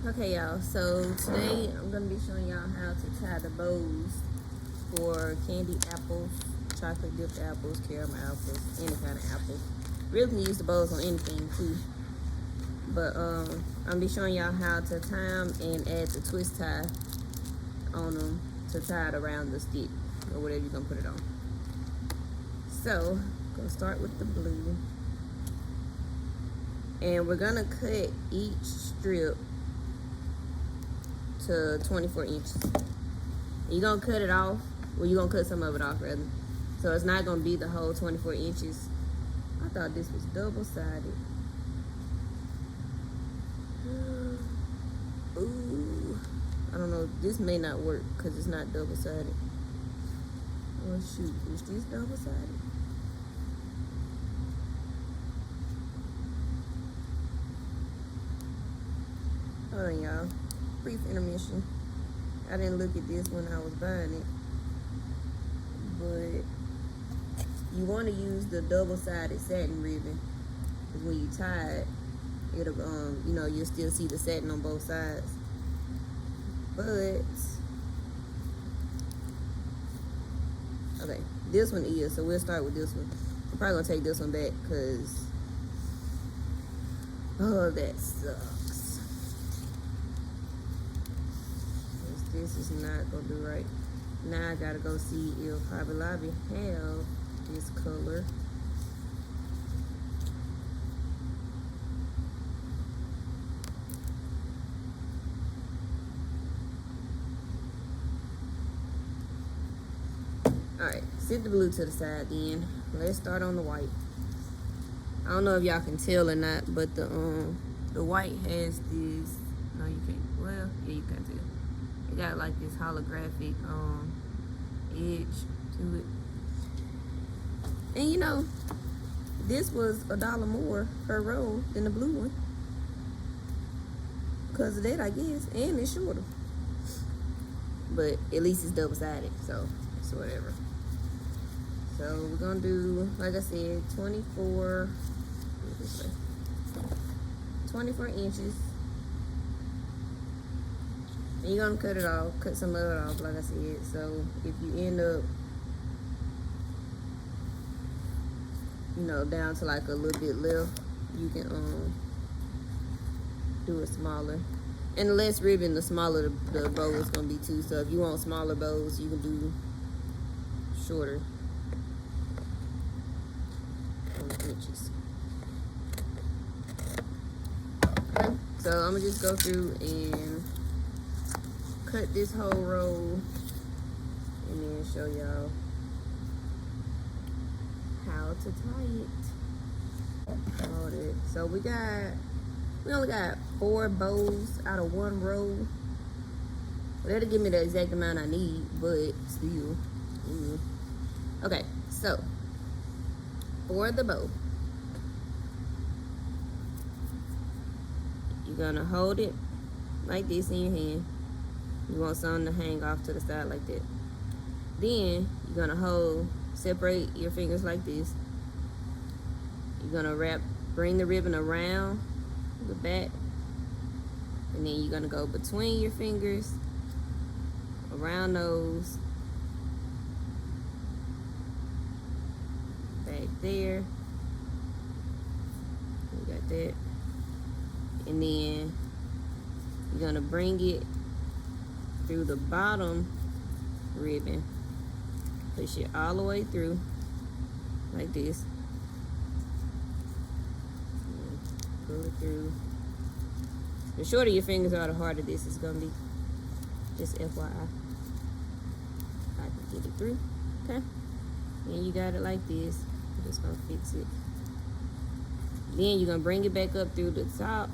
Okay, y'all, so today I'm going to be showing y'all how to tie the bows for candy apples, chocolate dipped apples, caramel apples, any kind of apples. Really can use the bows on anything too. But I'm going to be showing y'all how to tie them and add the twist tie on them to tie it around the stick or whatever you're going to put it on. So, I'm going to start with the blue. And we're going to cut each strip to 24 inches. You're gonna cut it off, well, you're gonna cut some of it off rather. So it's not gonna be the whole 24 inches. I thought this was double-sided. Ooh, I don't know, this may not work because it's not double-sided. Oh shoot, is this double-sided? Hold on, y'all. Brief intermission. I didn't look at this when I was buying it, but you want to use the double-sided satin ribbon, because when you tie it, it'll you'll still see the satin on both sides. But okay, this one is, so we'll start with this one. I'm probably gonna take this one back because that sucks. This is not gonna do right. Now I gotta go see if Hobby Lobby have this color. Alright, set the blue to the side then. Let's start on the white. I don't know if y'all can tell or not, but the white has this, no you can't, well, yeah you can tell. It got like this holographic edge to it. And you know, this was $1 more per roll than the blue one. Because of that, I guess. And it's shorter. But at least it's double-sided, so it's whatever. So we're gonna do, like I said, 24 inches. And you're gonna cut it off, cut some of it off, like I said. So if you end up, down to like a little bit left, you can do it smaller. And the less ribbon, the smaller the bow is gonna be too. So if you want smaller bows, you can do shorter inches. Okay, so I'm gonna just go through and cut this whole roll and then show y'all how to tie it. Hold it. So we only got 4 bows out of 1 roll. Well, that'll give me the exact amount I need, but still. Okay, so for the bow, you're gonna hold it like this in your hand. You want something to hang off to the side like that. Then you're gonna separate your fingers like this. You're gonna bring the ribbon around the back, and then you're gonna go between your fingers, around those, back there. You got that. And then you're gonna bring it through the bottom ribbon, push it all the way through like this, pull it through. The shorter your fingers are, the harder this is gonna be, just FYI. I can get it through. Okay, and you got it like this. I'm just gonna fix it. Then you're gonna bring it back up through the top.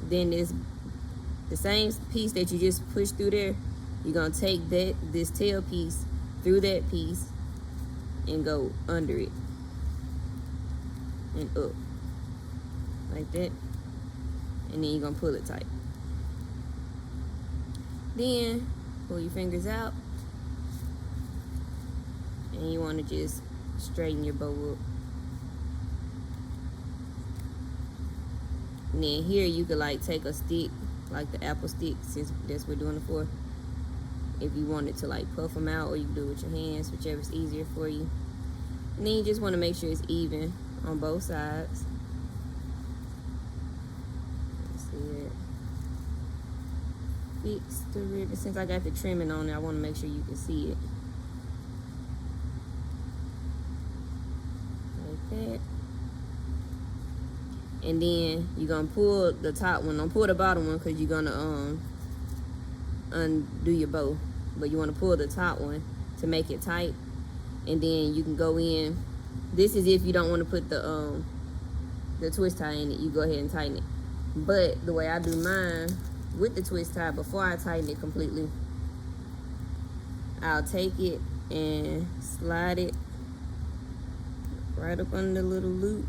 Then the same piece that you just pushed through there, you're gonna take this tail piece through that piece and go under it and up like that, and then you're gonna pull it tight. Then pull your fingers out, and you want to just straighten your bow up. And then here you could like take a stick like the apple stick, since that's what we're doing it for. If you wanted to like puff them out, or you can do it with your hands, whichever's easier for you. And then you just want to make sure it's even on both sides. Let's see it. Fix the ribbon. Since I got the trimming on it, I want to make sure you can see it. Like that. And then you're going to pull the top one. Don't pull the bottom one, because you're going to undo your bow. But you want to pull the top one to make it tight. And then you can go in. This is if you don't want to put the twist tie in it. You go ahead and tighten it. But the way I do mine with the twist tie, before I tighten it completely, I'll take it and slide it right up under the little loop.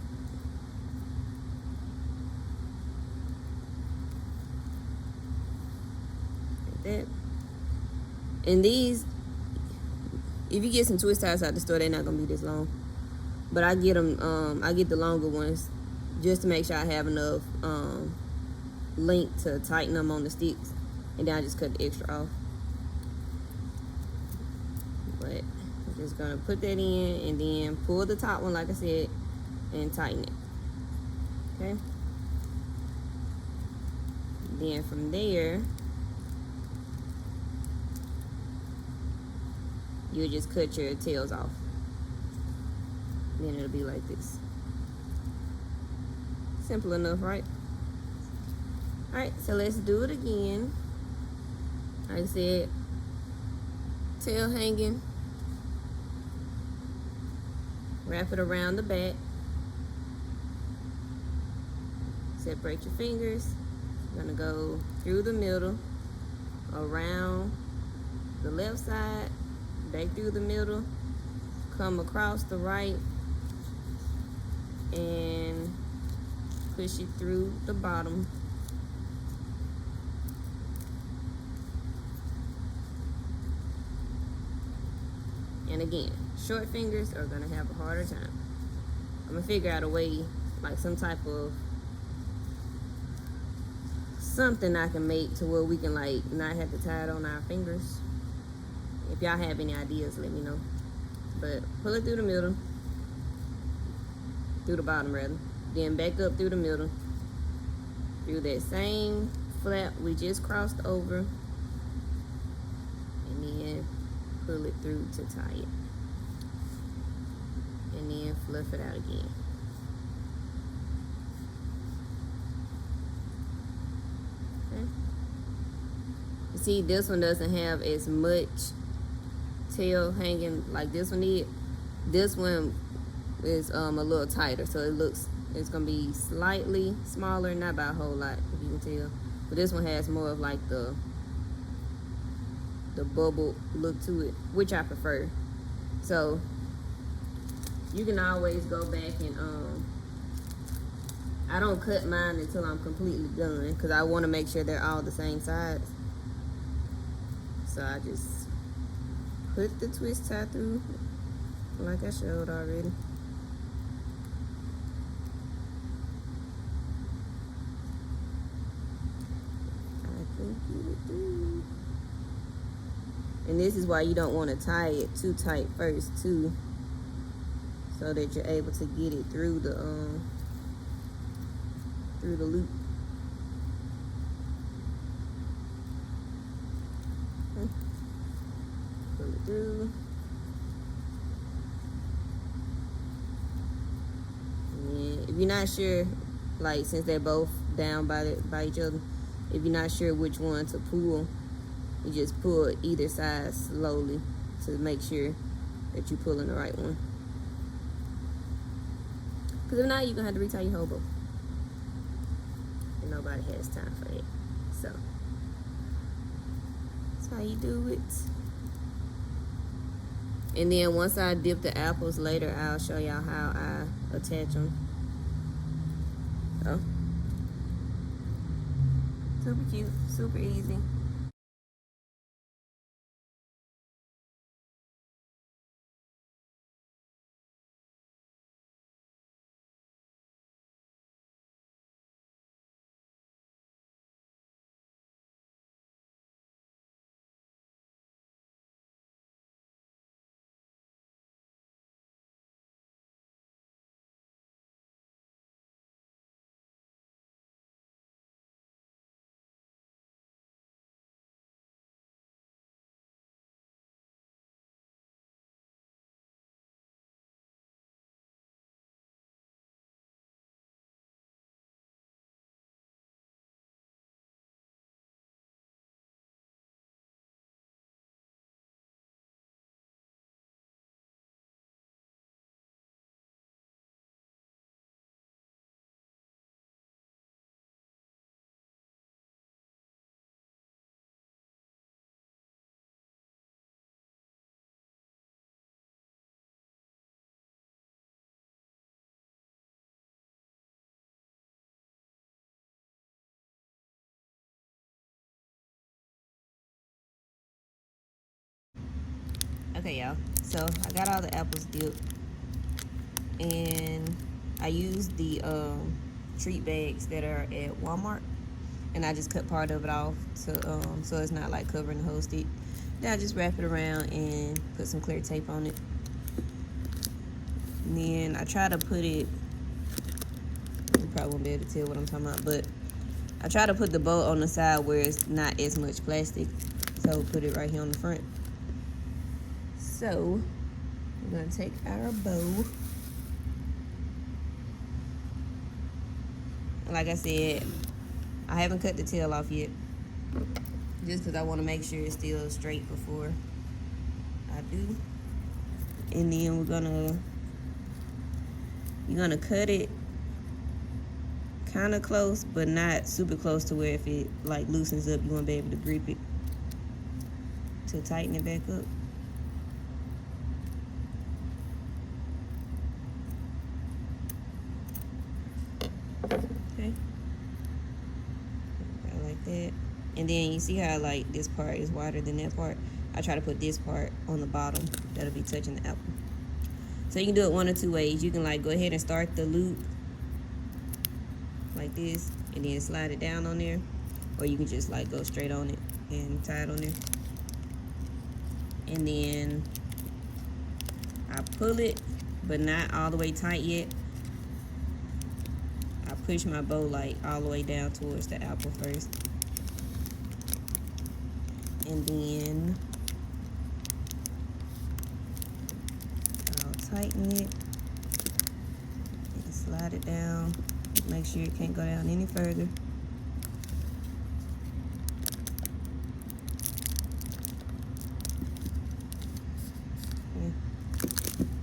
Like that. And these, if you get some twist ties out the store, they're not gonna be this long. But I get them, I get the longer ones just to make sure I have enough length to tighten them on the sticks, and then I just cut the extra off. But I'm just gonna put that in, and then pull the top one, like I said, and tighten it. Okay. Then from there, you'll just cut your tails off. Then it'll be like this. Simple enough, right? Alright, so let's do it again. Like I said, tail hanging. Wrap it around the back. Separate your fingers. You're gonna go through the middle, around the left side, back through the middle, come across the right, and push it through the bottom. And again, short fingers are gonna have a harder time. I'm gonna figure out a way, like some type of something I can make to where we can like not have to tie it on our fingers. If y'all have any ideas, let me know. But pull it through the middle, through the bottom rather, then back up through the middle, through that same flap we just crossed over, and then pull it through to tie it, and then fluff it out again. Okay. You see, this one doesn't have as much tail hanging like this one did. This one is a little tighter, so it's gonna be slightly smaller, not by a whole lot, if you can tell. But this one has more of like the bubble look to it, which I prefer. So you can always go back and I don't cut mine until I'm completely done, because I want to make sure they're all the same size. So I just put the twist tie through like I showed already. I can get it through. And this is why you don't want to tie it too tight first too, so that you're able to get it through the loop. Okay. Pull it through. And if you're not sure, like since they're both down by each other, if you're not sure which one to pull, you just pull either side slowly to make sure that you're pulling the right one. Because if not, you're going to have to retie your whole bow. And nobody has time for it. So, that's how you do it. And then once I dip the apples later, I'll show y'all how I attach them. So, super cute, super easy. Okay, y'all. So I got all the apples dipped, and I used the treat bags that are at Walmart, and I just cut part of it off to so it's not like covering the whole stick. Then I just wrap it around and put some clear tape on it. And then I try to put it, you probably won't be able to tell what I'm talking about, but I try to put the bow on the side where it's not as much plastic. So put it right here on the front. So we're gonna take our bow. Like I said, I haven't cut the tail off yet, just because I want to make sure it's still straight before I do. And then you're gonna cut it kind of close, but not super close to where if it like loosens up, you won't be able to grip it to tighten it back up. Okay, like that. And then you see how like this part is wider than that part. I try to put this part on the bottom that'll be touching the apple. So you can do it one or two ways. You can like go ahead and start the loop like this and then slide it down on there, or you can just like go straight on it and tie it on there. And then I pull it, but not all the way tight yet. I push my bow like all the way down towards the apple first, and then I'll tighten it and slide it down. Make sure it can't go down any further.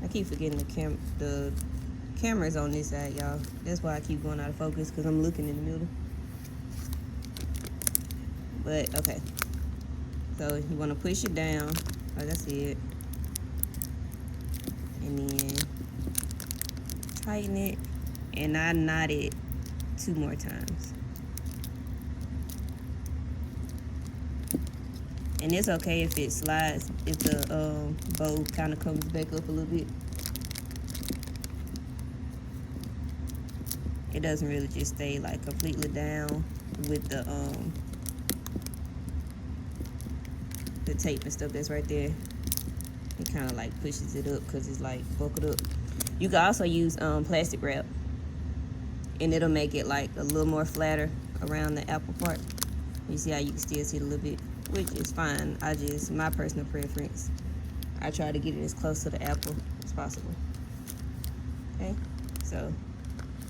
I keep forgetting the camera's on this side, y'all. That's why I keep going out of focus, because I'm looking in the middle. But okay, so you want to push it down like I said, and then tighten it, and I knot it 2 more times. And it's okay if it slides, if the bow kind of comes back up a little bit. It doesn't really just stay like completely down with the tape and stuff that's right there. It kind of like pushes it up because it's like buckled up. You can also use plastic wrap, and it'll make it like a little more flatter around the apple part. You see how you can still see it a little bit, which is fine. My personal preference, I try to get it as close to the apple as possible. Okay, so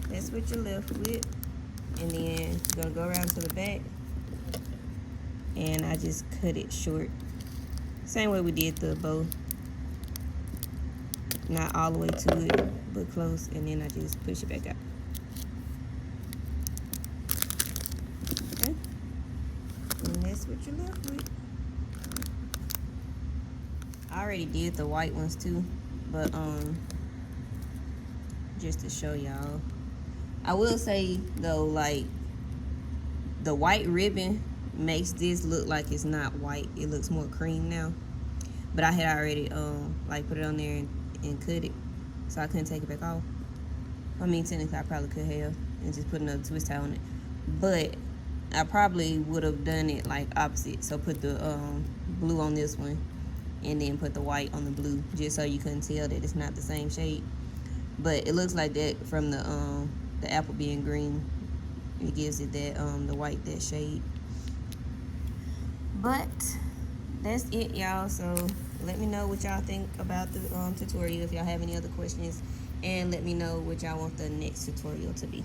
that's what you're left with. And then you're gonna go around to the back, and I just cut it short. Same way we did the bow. Not all the way to it, but close, and then I just push it back out. Okay, and that's what you're left with. I already did the white ones too, but just to show y'all. I will say though, like the white ribbon makes this look like it's not white. It looks more cream now. But I had already like put it on there and cut it, so I couldn't take it back off. I mean, technically I probably could have and just put another twist tie on it, but I probably would have done it like opposite. So put the blue on this one and then put the white on the blue, just so you couldn't tell that it's not the same shade. But it looks like that from the apple being green. It gives it that the white, that shade. But that's it, y'all. So let me know what y'all think about the tutorial, if y'all have any other questions, and let me know what y'all want the next tutorial to be.